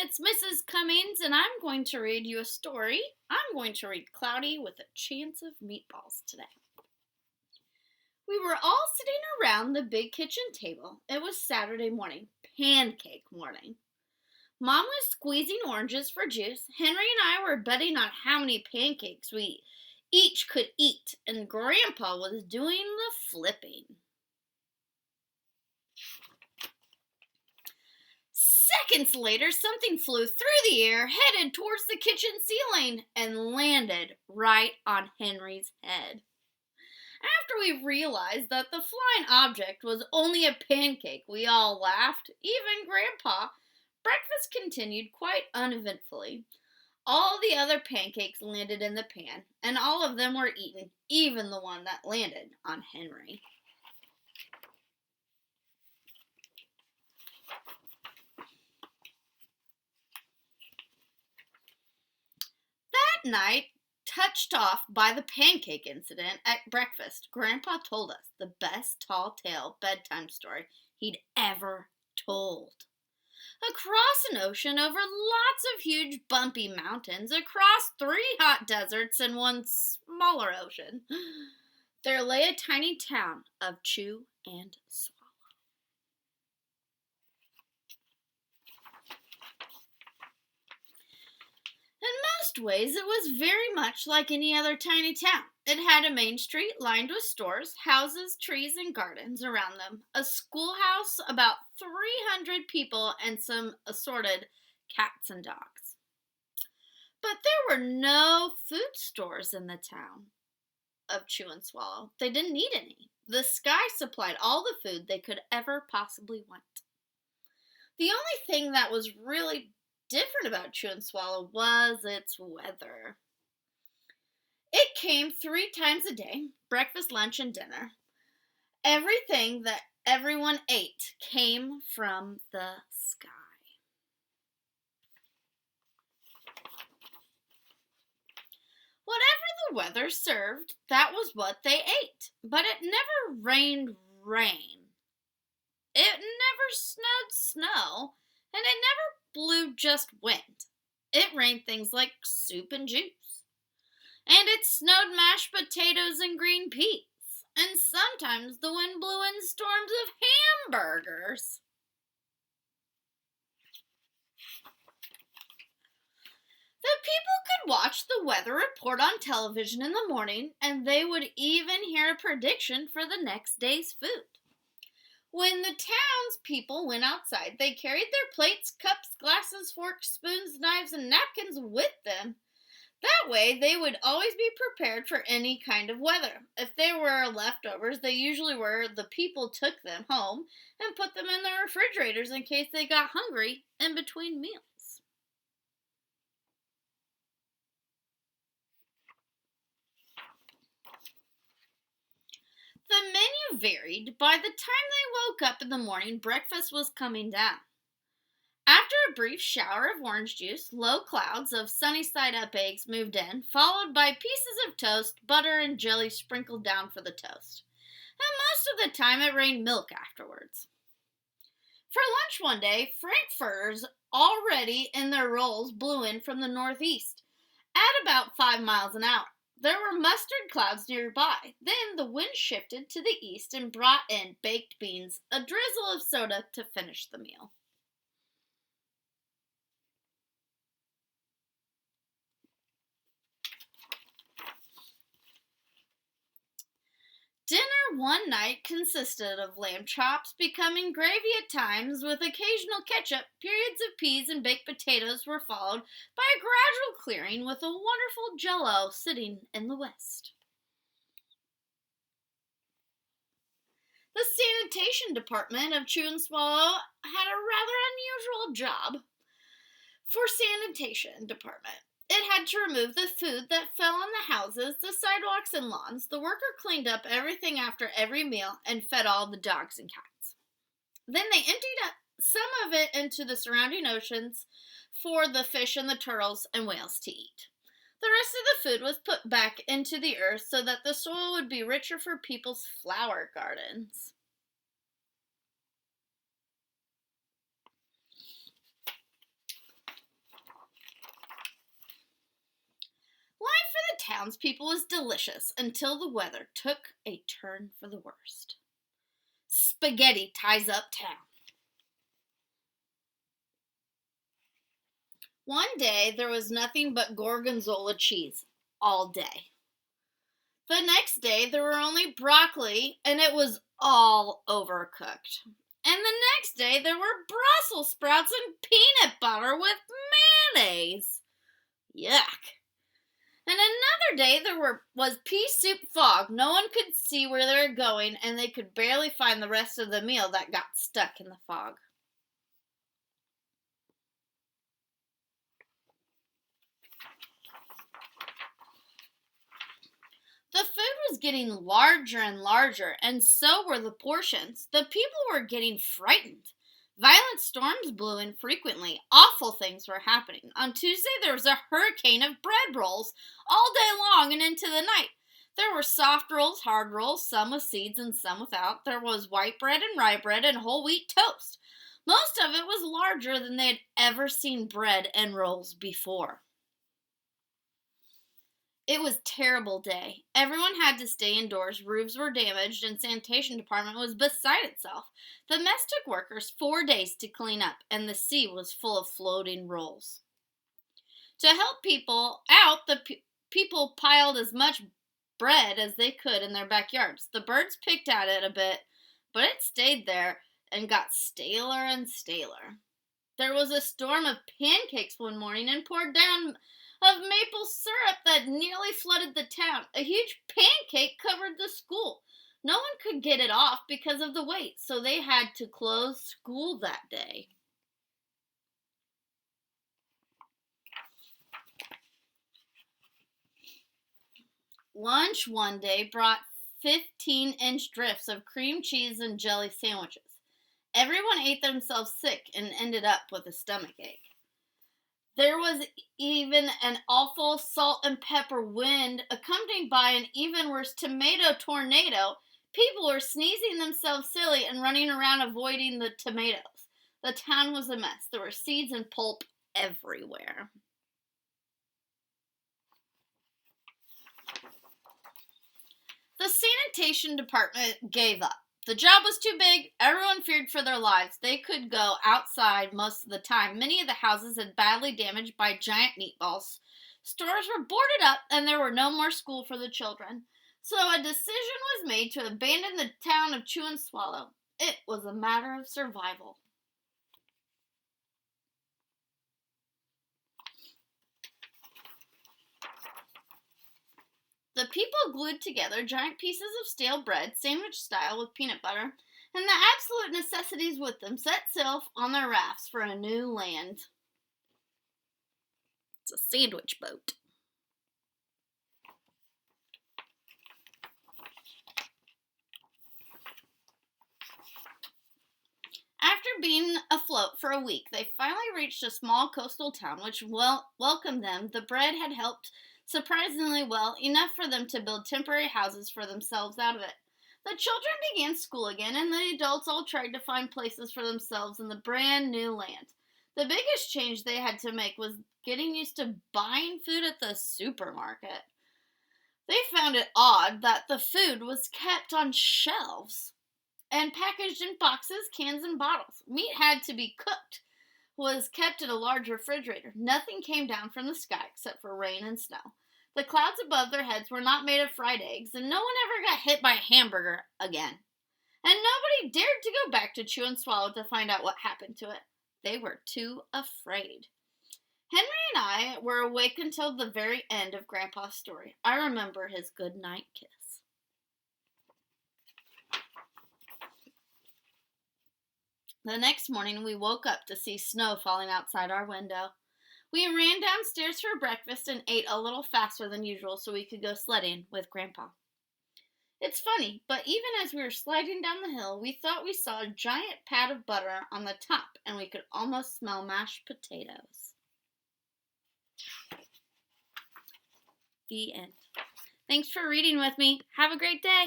it's Mrs. Cummings, and I'm going to read you a story. I'm going to read Cloudy with a Chance of Meatballs today. We were all sitting around the big kitchen table. It was Saturday morning, pancake morning. Mom was squeezing oranges for juice. Henry and I were betting on how many pancakes we each could eat, and Grandpa was doing the flipping. Seconds later, something flew through the air, headed towards the kitchen ceiling, and landed right on Henry's head. After we realized that the flying object was only a pancake, we all laughed, even Grandpa. Breakfast continued quite uneventfully. All the other pancakes landed in the pan, and all of them were eaten, even the one that landed on Henry. That night, touched off by the pancake incident at breakfast, Grandpa told us the best tall tale bedtime story he'd ever told. Across an ocean, over lots of huge bumpy mountains, across 3 hot deserts and 1 smaller ocean, there lay a tiny town of Chew and Swallow. In most ways, it was very much like any other tiny town. It had a main street lined with stores, houses, trees, and gardens around them, a schoolhouse, about 300 people, and some assorted cats and dogs. But there were no food stores in the town of Chew and Swallow. They didn't need any. The sky supplied all the food they could ever possibly want. The only thing that was really different about Chew and Swallow was its weather. It came 3 times a day, breakfast, lunch, and dinner. Everything that everyone ate came from the sky. Whatever the weather served, that was what they ate. But it never rained rain. It never snowed snow, and it never blew just wind. It rained things like soup and juice. And it snowed mashed potatoes and green peas. And sometimes the wind blew in storms of hamburgers. The people could watch the weather report on television in the morning, and they would even hear a prediction for the next day's food. When the townspeople went outside, they carried their plates, cups, glasses, forks, spoons, knives, and napkins with them. That way, they would always be prepared for any kind of weather. If there were leftovers, they usually were, the people took them home and put them in their refrigerators in case they got hungry in between meals. The menu varied. By the time they woke up in the morning, breakfast was coming down. After a brief shower of orange juice, low clouds of sunny-side-up eggs moved in, followed by pieces of toast, butter, and jelly sprinkled down for the toast. And most of the time it rained milk afterwards. For lunch one day, frankfurters, already in their rolls, blew in from the northeast at about 5 miles an hour. There were mustard clouds nearby. Then the wind shifted to the east and brought in baked beans, a drizzle of soda to finish the meal. Dinner one night consisted of lamb chops, becoming gravy at times with occasional ketchup. Periods of peas and baked potatoes were followed by a gradual clearing with a wonderful jello sitting in the west. The sanitation department of Chew and Swallow had a rather unusual job. For sanitation department, it had to remove the food that fell on the houses, the sidewalks, and lawns. The worker cleaned up everything after every meal and fed all the dogs and cats. Then they emptied some of it into the surrounding oceans for the fish and the turtles and whales to eat. The rest of the food was put back into the earth so that the soil would be richer for people's flower gardens. townspeople was delicious until the weather took a turn for the worst. Spaghetti ties up town. One day there was nothing but gorgonzola cheese all day. The next day there were only broccoli and it was all overcooked. And the next day there were Brussels sprouts and peanut butter with mayonnaise. Yuck. And another day was pea soup fog. No one could see where they were going and they could barely find the rest of the meal that got stuck in the fog. The food was getting larger and larger, and so were the portions. The people were getting frightened. Violent storms blew in frequently. Awful things were happening. On Tuesday, there was a hurricane of bread rolls all day long and into the night. There were soft rolls, hard rolls, some with seeds and some without. There was white bread and rye bread and whole wheat toast. Most of it was larger than they had ever seen bread and rolls before. It was a terrible day. Everyone had to stay indoors. Roofs were damaged and sanitation department was beside itself. Domestic workers 4 days to clean up and the sea was full of floating rolls. To help people out, the people piled as much bread as they could in their backyards. The birds picked at it a bit, but it stayed there and got staler and staler. There was a storm of pancakes one morning and poured down of maple syrup that nearly flooded the town. A huge pancake covered the school. No one could get it off because of the weight, so they had to close school that day. Lunch one day brought 15-inch drifts of cream cheese and jelly sandwiches. Everyone ate themselves sick and ended up with a stomachache. There was even an awful salt and pepper wind accompanied by an even worse tomato tornado. People were sneezing themselves silly and running around avoiding the tomatoes. The town was a mess. There were seeds and pulp everywhere. The sanitation department gave up. The job was too big. Everyone feared for their lives. They could go outside most of the time. Many of the houses had badly damaged by giant meatballs. Stores were boarded up and there were no more school for the children. So a decision was made to abandon the town of Chew and Swallow. It was a matter of survival. The people glued together giant pieces of stale bread, sandwich style with peanut butter, and the absolute necessities with them, set sail on their rafts for a new land. It's a sandwich boat. After being afloat for a week, they finally reached a small coastal town which welcomed them. The bread had helped surprisingly well, enough for them to build temporary houses for themselves out of it. The children began school again, and the adults all tried to find places for themselves in the brand new land. The biggest change they had to make was getting used to buying food at the supermarket. They found it odd that the food was kept on shelves and packaged in boxes, cans, and bottles. Meat had to be cooked, was kept in a large refrigerator. Nothing came down from the sky except for rain and snow. The clouds above their heads were not made of fried eggs, and no one ever got hit by a hamburger again. And nobody dared to go back to Chew and Swallow to find out what happened to it. They were too afraid. Henry and I were awake until the very end of Grandpa's story. I remember his good night kiss. The next morning, we woke up to see snow falling outside our window. We ran downstairs for breakfast and ate a little faster than usual so we could go sledding with Grandpa. It's funny, but even as we were sliding down the hill, we thought we saw a giant pat of butter on the top, and we could almost smell mashed potatoes. The end. Thanks for reading with me. Have a great day.